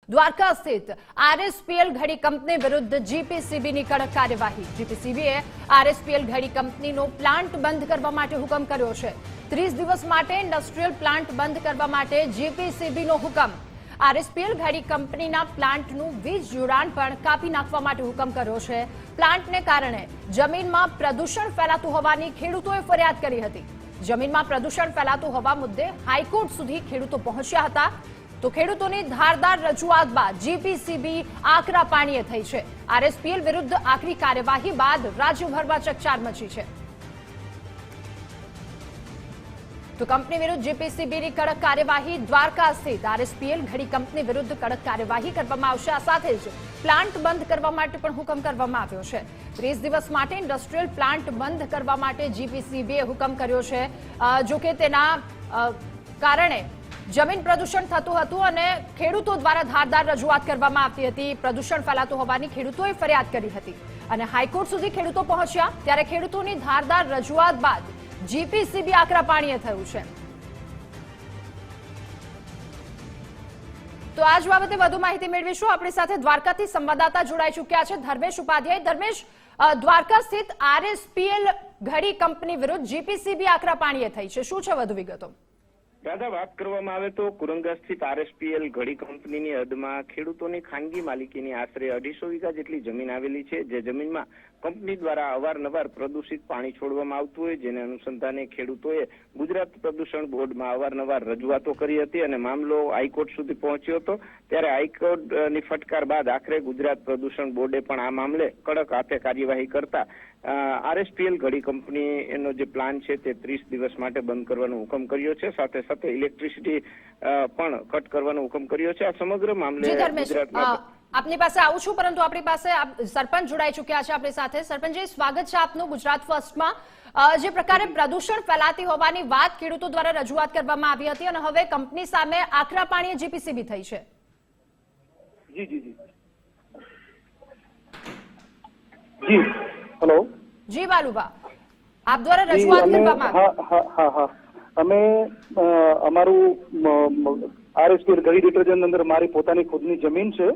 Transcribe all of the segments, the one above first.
દ્વારકા સ્થિત આરએસપીએલ ઘડી કંપની વિરુદ્ધ જીપીસીબીની કડક કાર્યવાહી। જીપીસીબીએ આરએસપીએલ ઘડી કંપનીનો પ્લાન્ટ બંધ કરવા માટે હુકમ કર્યો છે। 30 દિવસ માટે ઇન્ડસ્ટ્રીયલ પ્લાન્ટ બંધ કરવા માટે જીપીસીબીનો હુકમ। આરએસપીએલ ઘડી કંપનીના પ્લાન્ટનું વીજ જોડાણ પણ કાપી નાખવા માટે હુકમ કર્યો છે। પ્લાન્ટને કારણે જમીનમાં પ્રદૂષણ ફેલાતું હોવાની ખેડૂતોએ ફરિયાદ કરી હતી। જમીનમાં પ્રદૂષણ ફેલાતું હોવા મુદ્દે હાઈકોર્ટ સુધી ખેડૂતો પહોંચ્યા હતા। તો ખેડૂતોની ધારદાર રજૂઆત બાદ જીપીસીબી આકરા પાણીએ થઈ છે। આરએસપીએલ વિરુદ્ધ આકરી કાર્યવાહી બાદ રાજ્યભરમાં ચકચાર મચી છે। તો કંપની વિરુદ્ધ જીપીસીબીની કડક કાર્યવાહી। દ્વારકા સ્થિત આરએસપીએલ ઘડી કંપની વિરુદ્ધ કડક કાર્યવાહી કરવામાં આવશે। આ સાથે જ પ્લાન્ટ બંધ કરવા માટે પણ હુકમ કરવામાં આવ્યો છે। 30 દિવસ માટે ઇન્ડસ્ટ્રીયલ પ્લાન્ટ બંધ કરવા માટે જીપીસીબીએ હુકમ કર્યો છે। જો કે તેના કારણે જમીન પ્રદૂષણ થતું હતું અને ખેડૂતો દ્વારા ધારદાર રજૂઆત કરવામાં આવતી હતી। પ્રદૂષણ ફેલાતું હોવાની ખેડૂતોએ ફરિયાદ કરી હતી અને હાઈકોર્ટ સુધી ખેડૂતો પહોંચ્યા ત્યારે ખેડૂતોની ધારદાર રજૂઆત બાદ જીપીસીબી આકરા પાણીએ થયું છે। તો આજ બાબતે વધુ માહિતી મેળવીશું। આપણી સાથે દ્વારકાથી સંવાદદાતા જોડાઈ ચૂક્યા છે ધર્મેશ ઉપાધ્યાય। ધર્મેશ, દ્વારકા સ્થિત આરએસપીએલ ઘડી કંપની વિરુદ્ધ જીપીસીબી આકરા પાણીએ થઈ છે, શું છે વધુ વિગતો? દાદા, વાત કરવામાં આવે તો કુરંગા સ્થિત આરએસપીએલ ઘડી કંપનીની હદમાં ખેડૂતોની ખાનગી માલિકીની આશરે 250 વીઘા જેટલી જમીન આવેલી છે, જે જમીનમાં કંપની દ્વારા અવારનવાર પ્રદૂષિત પાણી છોડવામાં આવતું હોય, જેને અનુસંધાને ખેડૂતોએ ગુજરાત પ્રદૂષણ બોર્ડમાં અવારનવાર રજૂઆતો કરી હતી અને મામલો હાઈકોર્ટ સુધી પહોંચ્યો હતો। ત્યારે હાઈકોર્ટની ફટકાર બાદ આખરે ગુજરાત પ્રદૂષણ બોર્ડે પણ આ મામલે કડક હાથે કાર્યવાહી કરતા આરએસપીએલ ઘડી કંપનીનો જે પ્લાન છે તે 30 દિવસ માટે બંધ કરવાનો હુકમ કર્યો છે। સાથે સાથે ઇલેક્ટ્રિસિટી પણ કટ કરવાનો હુકમ કર્યો છે। આ સમગ્ર મામલે ગુજરાતમાં આપની પાસે આવું છું, પરંતુ આપણી પાસે સરપંચ જોડાઈ ચૂક્યા છે આપણી સાથે। સરપંચજી, સ્વાગત છે આપનું ગુજરાત ફર્સ્ટમાં। જે પ્રકારે પ્રદૂષણ ફેલાતી હોવાની વાત ખેડૂતો દ્વારા રજૂઆત કરવામાં આવી હતી અને હવે કંપની સામે આકરા પાણીએ જીપીસીબી થઈ છે। જી હેલો જી બાલુબા, આપ દ્વારા રજૂઆત કરવામાં હા અમે અમારું આરએસપીએલ ઘડી ડિટર્જન્ટ અંદર મારી પોતાની ખુદની જમીન છે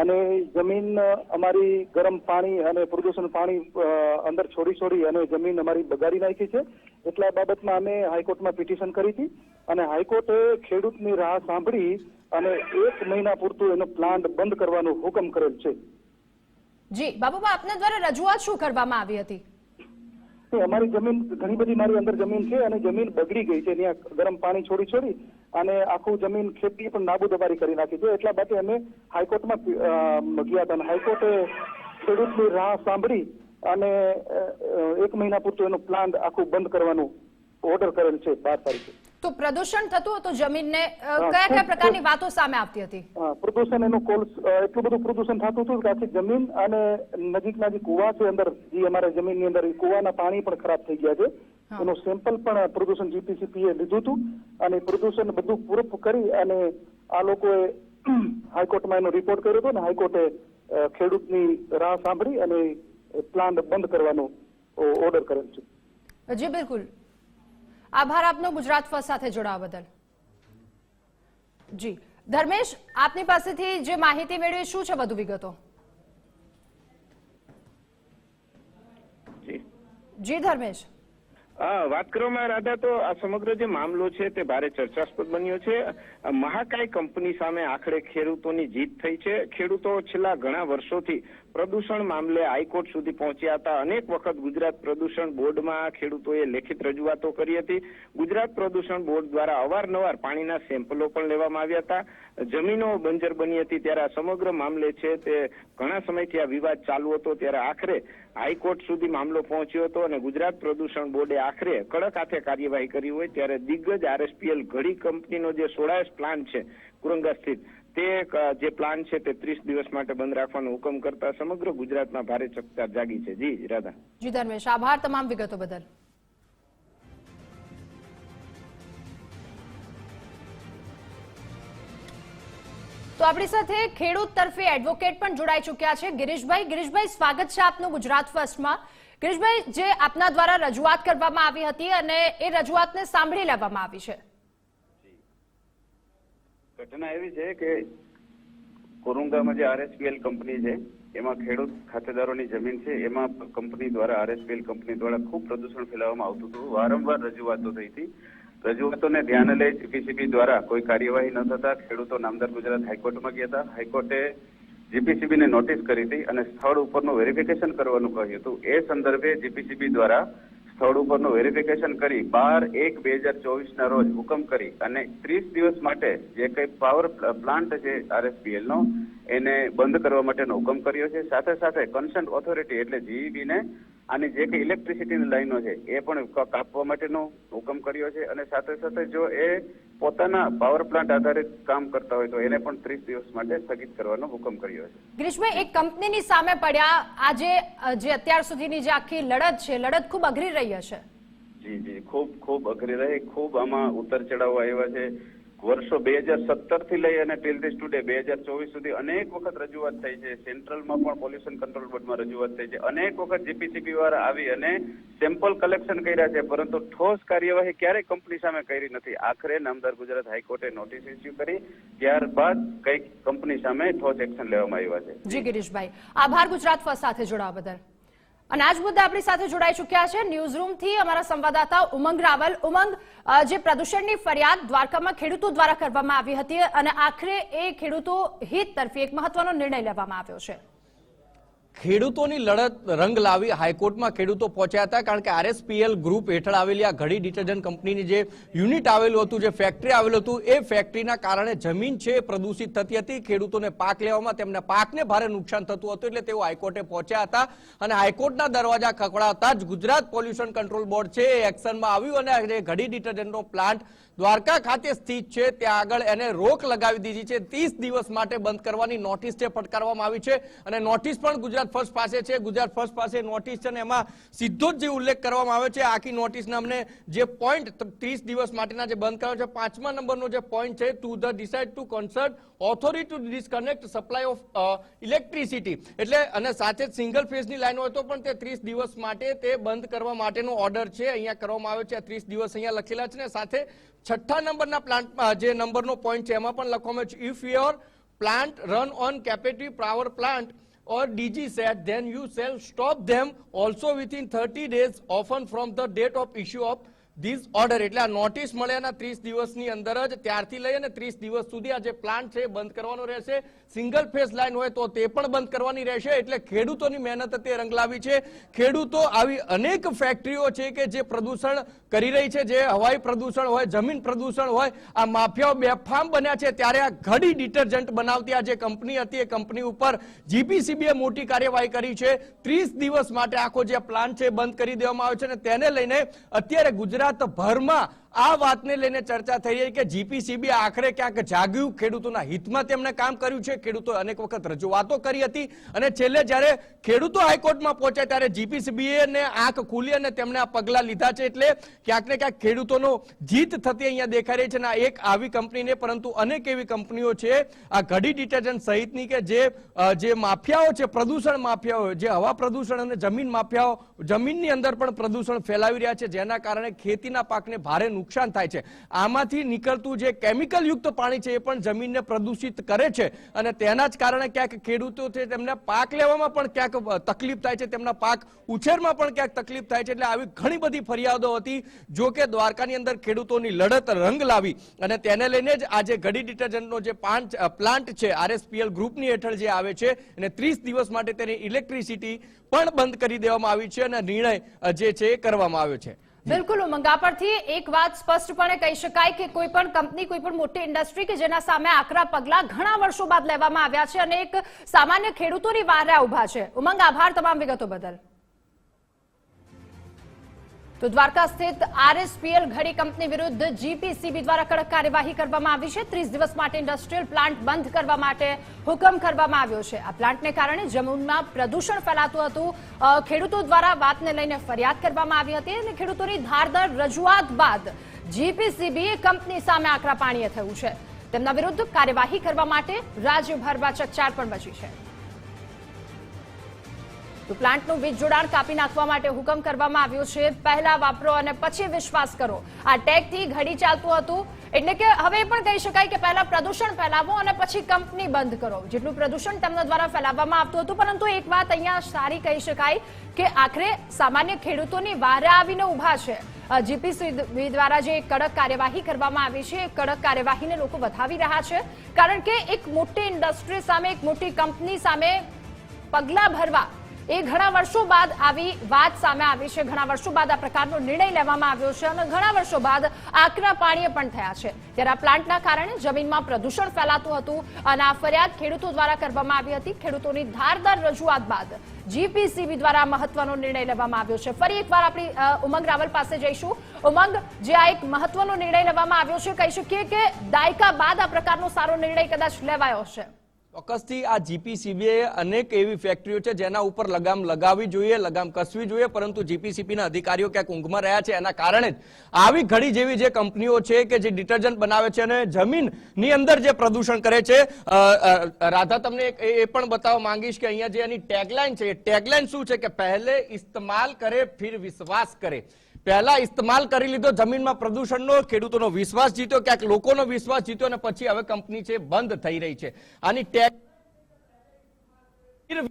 અને જમીન અમારી ગરમ પાણી અને પ્રદૂષણ પાણી અંદર છોડી અને જમીન અમારી બગાડી નાખી છે। એટલા બાબતમાં અમે હાઈકોર્ટમાં પિટિશન કરી હતી અને હાઈકોર્ટે ખેડૂતની રાહ સાંભળી અને 1 મહિના પૂરતું એનો પ્લાન્ટ બંધ કરવાનો હુકમ કરેલ છે। જી બાબુબા, આપના દ્વારા રજૂઆત શું કરવામાં આવી હતી? અમારી જમીન ઘણી બધી મારી અંદર જમીન છે અને જમીન બગડી ગઈ છે, ત્યાં ગરમ પાણી છોડી અને આખું જમીન ખેતી પણ નાબૂદબારી કરી નાખી છે। એટલા માટે અમે હાઈકોર્ટમાં ગયા હતા અને હાઈકોર્ટે ખેડૂતની રાહ સાંભળી અને 1 મહિના પૂરતું એનો પ્લાન્ટ આખું બંધ કરવાનું ઓર્ડર કરેલ છે 12 તારીખે। તો પ્રદૂષણ થતું હતું જમીનને, કયા પ્રકારની વાતો સામે આવતી હતી? પ્રદૂષણ એનું એટલું બધું પ્રદૂષણ થતું હતું કે આખી જમીન અને નજીકના જે કુવા છે અંદર, જે અમારા જમીનની અંદર કુવાના પાણી પણ ખરાબ થઈ ગયા છે। એનું સેમ્પલ પણ પ્રદૂષણ જીપીસીબીએ લીધું હતું અને પ્રદૂષણ બધું પ્રૂફ કરી અને આ લોકોએ હાઈકોર્ટમાં એનો રિપોર્ટ કર્યો હતો અને હાઈકોર્ટે ખેડૂતની રાહ સાંભળી અને પ્લાન્ટ બંધ કરવાનો ઓર્ડર કરેલ છે। જી બિલકુલ, આભાર આપનો ગુજરાત ફર્સ્ટ સાથે જોડાવા બદલ। જી ધર્મેશ, આપની પાસેથી જે માહિતી મેળવી, શું છે વધુ વિગતો? જી ધર્મેશ, વાત કરવામાં રાધા તો આ સમગ્ર જે મામલો છે તે ભારે ચર્ચાસ્પદ બન્યો છે। મહાકાય કંપની સામે આખરે ખેડૂતોની જીત થઈ છે। ખેડૂતો છેલ્લા ઘણા વર્ષોથી પ્રદૂષણ મામલે હાઈકોર્ટ સુધી પહોંચ્યા હતા। અનેક વખત ગુજરાત પ્રદૂષણ બોર્ડમાં ખેડૂતોએ લેખિત રજૂઆતો કરી હતી। ગુજરાત પ્રદૂષણ બોર્ડ દ્વારા અવારનવાર પાણીના સેમ્પલો પણ લેવામાં આવ્યા હતા। જમીનો બંજર બની હતી। ત્યારે આ સમગ્ર મામલે છે તે ઘણા સમયથી આ વિવાદ ચાલુ હતો। ત્યારે આખરે હાઈકોર્ટ સુધી મામલો પહોંચ્યો હતો અને ગુજરાત પ્રદૂષણ બોર્ડે આખરે કડક હાથે કાર્યવાહી કરી હોય ત્યારે દિગ્ગજ આરએસપીએલ ઘડી કંપનીનો જે 16 પ્લાન છે કુરંગા સ્થિત, તે જે પ્લાન છે તે 30 દિવસ માટે બંધ રાખવાનો હુકમ કરતા સમગ્ર ગુજરાતમાં ભારે ચકચાર જાગી છે। જી રાધા। જી ધર્મેશ, આભાર તમામ વિગતો બદલ। તો આપણી સાથે ખેડૂત તરફે એડવોકેટ પણ જોડાઈ ચૂક્યા છે ગિરીશભાઈ, સ્વાગત છે આપનું ગુજરાત ફર્સ્ટમાં। ગિરીશભાઈ, જે આપના દ્વારા રજૂઆત કરવામાં આવી હતી અને એ રજૂઆતને સાંભળી લેવામાં આવી છે। ઘટના એવી છે કે કોરુંગામાં જે આરએસપીએલ કંપની છે એમાં ખેડૂત ખાતેદારોની જમીન છે, એમાં કંપની દ્વારા આરએસપીએલ કંપની દ્વારા ખૂબ પ્રદૂષણ ફેલાવવામાં આવતું હતું. વારંવાર રજૂઆતો થઈ હતી. રજૂઆતોને ધ્યાને લઈ જીપીસીબી દ્વારા કોઈ કાર્યવાહી ન થતા ખેડૂતો નામદાર ગુજરાત હાઈકોર્ટમાં ગયા હતા. હાઈકોર્ટે જીપીસીબી ને નોટિસ કરી હતી અને સ્થળ ઉપરનું વેરિફિકેશન કરવાનું કહ્યું હતું. એ સંદર્ભે જીપીસીબી દ્વારા સ્થળ ઉપરનું વેરિફિકેશન કરી 12/1/2024 રોજ હુકમ કરી અને 30 દિવસ માટે જે કઈ પાવર પ્લાન્ટ છે આરએસપીએલ નો એને બંધ કરવા માટેનો હુકમ કર્યો છે. સાથે સાથે કન્સર્ન ઓથોરિટી એટલે જીઈબી ને આની જે કઈ ઇલેક્ટ્રિસિટીની લાઈનો છે એ પણ કાપવા માટેનો હુકમ કર્યો છે. અને સાથે સાથે જો એ પોતાના પાવર પ્લાન્ટ આધારિત કામ કરતા હોય તો એને પણ 30 દિવસ માટે સ્થગિત કરવાનો હુકમ કર્યો છે. ગિરીશભાઈ, એક કંપનીની સામે પડ્યા આજે જે અત્યાર સુધીની જે આખી લડત છે, લડત ખૂબ અઘરી રહી હશે. જી ખૂબ અઘરી રહી. ખૂબ આમાં ઉતર ચઢાવ આવ્યા છે. વર્ષો 2017 થી લઈ અને ટિલ ધીસ ટુડે 2024 સુધી અનેક વખત રજૂઆત થઈ છે. સેન્ટ્રલમાં પણ પોલ્યુશન કંટ્રોલ બોર્ડમાં રજૂઆત થઈ છે. અનેક વખત જીપીસીબી વાળા આવી અને સેમ્પલ કલેક્શન કર્યા છે, પરંતુ ઠોસ કાર્યવાહી ક્યારેય કંપની સામે કરી નથી. આખરે નામદાર ગુજરાત હાઈકોર્ટે નોટિસ ઇસ્યુ કરી, ત્યારબાદ કઈક કંપની સામે ઠોસ એક્શન લેવામાં આવ્યા છે. જી ગિરીશભાઈ, આભાર ગુજરાત ફર્સ્ટ સાથે જોડાવા બદલ. અને આજ મુદ્દે આપણી સાથે જોડાઈ ચૂક્યા છે ન્યૂઝ રૂમથી અમારા સંવાદદાતા ઉમંગ રાવલ. ઉમંગ, જે પ્રદૂષણની ફરિયાદ દ્વારકામાં ખેડૂતો દ્વારા કરવામાં આવી હતી અને આખરે એ ખેડૂતો હિત તરફી એક મહત્વનો નિર્ણય લેવામાં આવ્યો છે. ખેડૂતોની લડત રંગ લાવી હાઈકોર્ટમાં ખેડૂતો પહોંચ્યા હતા, કારણ કે આરએસપીએલ ગ્રુપ હેઠળ આવેલી આ ઘડી ડિટર્જન્ટ કંપનીની જે યુનિટ આવેલું હતું, જે ફેક્ટરી આવેલું હતું, એ ફેક્ટરીના કારણે જમીન છે પ્રદૂષિત થતી હતી. ખેડૂતોને પાક લેવામાં તેમના પાકને ભારે નુકસાન થતું હતું, એટલે તેઓ હાઈકોર્ટે પહોંચ્યા હતા અને હાઈકોર્ટના દરવાજા ખખડાવતા જ ગુજરાત પોલ્યુશન કંટ્રોલ બોર્ડ છે એ એક્શનમાં આવ્યું અને જે ઘડી ડિટર્જન્ટનો પ્લાન્ટ દ્વારકા ખાતે સ્થિત છે ત્યાં આગળ એને રોક લગાવી દીધી છે. 30 દિવસ માટે બંધ કરવાની નોટિસ છે ફટકારવામાં આવી છે અને નોટિસ પણ ગુજરાત ફર્સ્ટ પાસે છે. ગુજરાત ફર્સ્ટ પાસે નોટિસ છે અને એમાં સીધો જ જે ઉલ્લેખ કરવામાં આવ્યો છે આખી નોટિસના અમને જે પોઈન્ટ 30 દિવસ માટેના જે બંધ કર્યો છે, 5મા નંબરનો જે પોઈન્ટ છે, to the decide to concern authority to disconnect supply of electricity, એટલે અને સાથે સિંગલ ફેઝની લાઈન હોય તો પણ તે 30 દિવસ માટે તે બંધ કરવા માટેનો ઓર્ડર છે અહીંયા કરવામાં આવ્યો છે. 30 દિવસ અહીંયા લખેલા છે ને સાથે 6ઠ્ઠા નંબરના પ્લાન્ટમાં જે નંબરનો પોઈન્ટ છે એમાં પણ લખવામાં આવ્યું છે, if your plant run on captive power plant or DG set, then you shall stop them also within 30 days often from the date of issue of this order. એટલે આ નોટિસ મળ્યાના 30 દિવસની અંદર જ ત્યારથી લઈ અને 30 દિવસ સુધી આ જે પ્લાન્ટ છે બંધ કરવાનો રહેશે. સિંગલ ફેઝ લાઈન હોય તો તે પણ બંધ કરવાની રહેશે. એટલે ખેડૂતોની મહેનત તે રંગ લાવી છે. ખેડૂતો આવી અનેક ફેક્ટરીઓ છે કે જે પ્રદૂષણ કરી રહી છે, જે હવાઈ પ્રદૂષણ હોય, જમીન પ્રદૂષણ હોય, આ માફિયાઓ બેફામ બન્યા છે. ત્યારે આ ઘડી ડિટર્જન્ટ બનાવતી આ જે કંપની હતી એ કંપની ઉપર જીપીસીબીએ મોટી કાર્યવાહી કરી છે. 30 દિવસ માટે આખો જે પ્લાન્ટ છે બંધ કરી દેવામાં આવ્યો છે અને તેને લઈને અત્યારે ગુજરાતભરમાં આ વાતને લઈને ચર્ચા થઈ રહી કે જીપીસીબી આખરે ક્યાંક જાગ્યું, ખેડૂતોના હિતમાં તેમણે કામ કર્યું છે. ખેડૂતોએ અનેક વખત રજૂઆતો કરી હતી અને છેલ્લે જ્યારે ખેડૂતો હાઈકોર્ટમાં પહોંચ્યા ત્યારે જીપીસીબીએ ને આંખ ખુલી અને તેમણે આ પગલા લીધા છે. એટલે ક્યાંક ને ક્યાંક ખેડૂતોનો જીત થતી અહીંયા દેખાઈ રહી છે. અને એક આવી કંપનીને પરંતુ અનેક એવી કંપનીઓ છે આ ઘડી ડિટર્જન્ટ સહિતની કે જે માફિયાઓ છે, પ્રદૂષણ માફિયાઓ, જે હવા પ્રદૂષણ અને જમીન માફિયાઓ જમીનની અંદર પણ પ્રદૂષણ ફેલાવી રહ્યા છે, જેના કારણે ખેતીના પાકને ભારે નુકસાન થાય છે. આમાંથી નીકળતું જે કેમિકલ યુક્ત પાણી છે એ પણ જમીનને પ્રદૂષિત કરે છે અને તેના જ કારણે ક્યાંક ખેડૂતો છે તેમને પાક લેવામાં પણ ક્યાંક તકલીફ થાય છે, તેમના પાક ઉછેરમાં પણ ક્યાંક તકલીફ થાય છે. એટલે આવી ઘણી બધી ફરિયાદો હતી. જો કે દ્વારકાની અંદર ખેડૂતોની લડત રંગ લાવી અને તેને લઈને જ આજે ઘડી ડિટર્જન્ટનો જે પ્લાન્ટ છે આરએસપીએલ ગ્રુપની હેઠળ જે આવે છે અને 30 દિવસ માટે તેની ઇલેક્ટ્રિસિટી પણ બંધ કરી દેવામાં આવી છે અને નિર્ણય જે છે એ કરવામાં આવ્યો છે. બિલકુલ ઉમંગા, પરથી એક વાત સ્પષ્ટપણે કહી શકાય કે કોઈ પણ કંપની, કોઈ પણ મોટી ઇન્ડસ્ટ્રી કે જેના સામે આકરા પગલા ઘણા વર્ષો બાદ લેવામાં આવ્યા છે અને એક સામાન્ય ખેડૂતોની વારે ઉભા છે. ઉમંગ, આભાર તમામ વિગતો બદલ. તો દ્વારકા સ્થિત આરએસપીએલ ઘડી કંપની વિરુદ્ધ જીપીસીબી દ્વારા કડક કાર્યવાહી કરવામાં આવી છે. 30 દિવસ માટે ઇન્ડસ્ટ્રીયલ પ્લાન્ટ બંધ કરવા માટે હુકમ કરવામાં આવ્યો છે. આ પ્લાન્ટને કારણે જમીનમાં પ્રદૂષણ ફેલાતું હતું. ખેડૂતો દ્વારા વાતને લઈને ફરિયાદ કરવામાં આવી હતી અને ખેડૂતોની ધારદાર રજૂઆત બાદ જીપીસીબી કંપની સામે આકરા પાણીએ થયું છે. તેમના વિરુદ્ધ કાર્યવાહી કરવા માટે રાજ્યભરમાં ચકચાર પણ મચી છે. તો પ્લાન્ટનું વીજ જોડાણ કાપી નાખવા માટે હુકમ કરવામાં આવ્યો છે. પહેલા વાપરો અને પછી વિશ્વાસ કરો, આ ટેગથી ઘડી ચાલતું હતું. એટલે કે હવે પણ કહી શકાય કે પહેલા પ્રદૂષણ ફેલાવો અને પછી કંપની બંધ કરો, જેટલું પ્રદૂષણ તેમના દ્વારા ફેલાવવામાં આવતું હતું. પરંતુ એક વાત અહીંયા સારી કહી શકાય કે આખરે સામાન્ય ખેડૂતોની વારે આવીને ઊભા છે. જીપીસીબી દ્વારા જે કડક કાર્યવાહી કરવામાં આવી છે, એ કડક કાર્યવાહીને લોકો વધાવી રહ્યા છે, કારણ કે એક મોટી ઇન્ડસ્ટ્રી સામે, એક મોટી કંપની સામે પગલા ભરવા એ ઘણા વર્ષો બાદ આવી વાત સામે આવી છે. ઘણા વર્ષો બાદ આ પ્રકારનો નિર્ણય લેવામાં આવ્યો છે અને ઘણા વર્ષો બાદ આકરા પાણીએ પણ થયા છે. ત્યારે આ પ્લાન્ટના કારણે જમીનમાં પ્રદૂષણ ફેલાતું હતું અને આ ફરિયાદ ખેડૂતો દ્વારા કરવામાં આવી હતી. ખેડૂતોની ધારદાર રજૂઆત બાદ જીપીસીબી દ્વારા મહત્વનો નિર્ણય લેવામાં આવ્યો છે. ફરી એકવાર આપણી ઉમંગ રાવલ પાસે જઈશું. ઉમંગ, જે આ એક મહત્વનો નિર્ણય લેવામાં આવ્યો છે, કહી શકીએ કે દાયકા બાદ આ પ્રકારનો સારો નિર્ણય કદાચ લેવાયો છે. ચોક્કસથી આ જીપીસીબીએ અનેક એવી ફેક્ટરીઓ છે જેના ઉપર લગામ લગાવવી જોઈએ, લગામ કસવી જોઈએ, પરંતુ જીપીસીબીના અધિકારીઓ ક્યાંક ઊંઘમાં રહ્યા છે. એના કારણે જ આવી ઘડી જેવી જે કંપનીઓ છે કે જે ડિટર્જન્ટ બનાવે છે અને જમીનની અંદર જે પ્રદૂષણ કરે છે. રાધા, તમને એ પણ બતાવવા માંગીશ કે અહીંયા જે એની ટેગલાઇન છે, એ ટેગલાઇન શું છે કે પહેલે ઇસ્તેમાલ કરે ફિર વિશ્વાસ કરે. પહેલા ઇસ્તેમાલ કરી લીધો, જમીનમાં પ્રદૂષણનો, ખેડૂતોનો વિશ્વાસ જીત્યો, ક્યાંક લોકોનો વિશ્વાસ જીત્યો અને પછી હવે કંપની છે બંધ થઈ રહી છે. આની ટેગ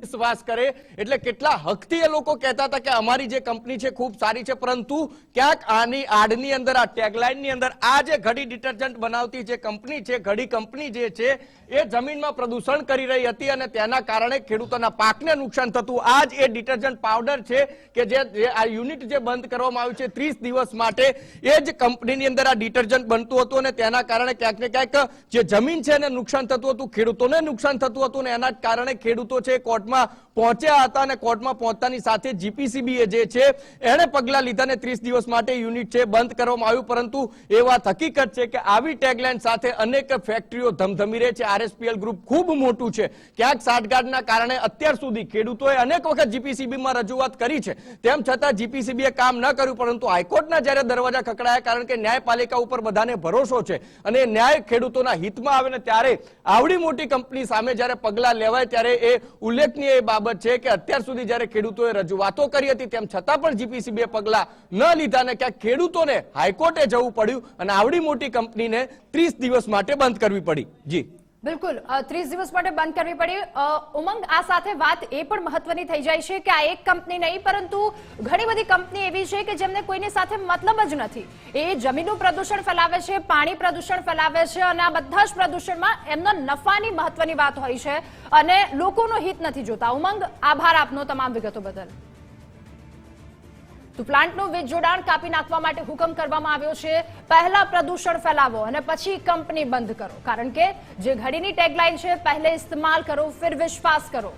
વિશ્વાસ કરે એટલે કેટલા હકથી એ લોકો કહેતા હતા કે અમારી જે કંપની છે ખૂબ સારી છે, પરંતુ ક્યાંક આની આડની અંદર, આ ટેગલાઇનની અંદર આ જે ઘડી ડિટર્જન્ટ બનાવતી જે કંપની છે, ઘડી કંપની જે છે, એ જમીનમાં પ્રદૂષણ કરી રહી હતી અને તેના કારણે ખેડૂતોના પાકને નુકસાન થતું. આ જ એ ડિટર્જન્ટ પાવડર છે કે જે આ યુનિટ જે બંધ કરવામાં આવ્યું છે 30 દિવસ માટે, એ જ કંપનીની અંદર આ ડિટર્જન્ટ બનતું હતું અને તેના કારણે ક્યાંક ને ક્યાંક જે જમીન છે એને નુકસાન થતું હતું, ખેડૂતોને નુકસાન થતું હતું અને એના જ કારણે ખેડૂતો છે કોર્ટમાં પહોંચ્યા હતા અને કોર્ટમાં પહોંચતાની સાથે જીપીસીબી જે છે એને પગલા લીધા ને 30 દિવસ માટે યુનિટ છે બંધ કરવામાં આવ્યું. પરંતુ એ વાત હકીકત છે કે આવી ટેગલાઇન સાથે અનેક ફેક્ટરીઓ ધમધમી રહે છે. આરએસપીએલ ગ્રુપ ખૂબ મોટું છે. ક્યાંક સાઠગાંઠના કારણે અત્યાર સુધી ખેડૂતોએ અનેક વખત જીપીસીબીમાં રજૂઆત કરી છે, તેમ છતાં જીપીસીબીએ કામ ન કર્યું. પરંતુ હાઈકોર્ટના જ્યારે દરવાજા ખખડાયા, કારણ કે ન્યાયપાલિકા ઉપર બધાને ભરોસો છે અને ન્યાય ખેડૂતોના હિતમાં આવે ને ત્યારે આવડી મોટી કંપની સામે જ્યારે પગલા લેવાય ત્યારે એ ઉલ્લેખનીય એ બાબત છે કે અત્યાર સુધી જ્યારે ખેડૂતોએ રજૂઆતો કરી હતી તેમ છતાં પણ જીપીસીબીએ પગલા ન લીધા અને ક્યાંક ખેડૂતોને હાઈકોર્ટે જવું પડ્યું અને આવડી મોટી કંપનીને 30 દિવસ માટે બંધ કરવી પડી. જી બિલકુલ, 30 દિવસ માટે બંધ કરવી પડી. ઉમંગ, આ સાથે વાત એ પણ મહત્વની થઈ જાય છે કે આ એક કંપની નહીં, પરંતુ ઘણી બધી કંપની એવી છે કે જેમને કોઈની સાથે મતલબ જ નથી. એ જમીનનું પ્રદૂષણ ફેલાવે છે, પાણી પ્રદૂષણ ફેલાવે છે અને આ બધા જ પ્રદૂષણમાં એમનો નફાની મહત્વની વાત હોય છે અને લોકોનું હિત નથી જોતા. ઉમંગ, આભાર આપનો તમામ વિગતો બદલ. તો પ્લાન્ટનું વીજ જોડાણ કાપી નાખવા માટે હુકમ કરવામાં આવ્યો છે. પહેલા પ્રદૂષણ ફેલાવો અને પછી કંપની બંધ કરો, કારણ કે જે ઘડીની ટેગલાઇન છે, પહેલે ઇસ્તેમાલ કરો ફિર વિશ્વાસ કરો.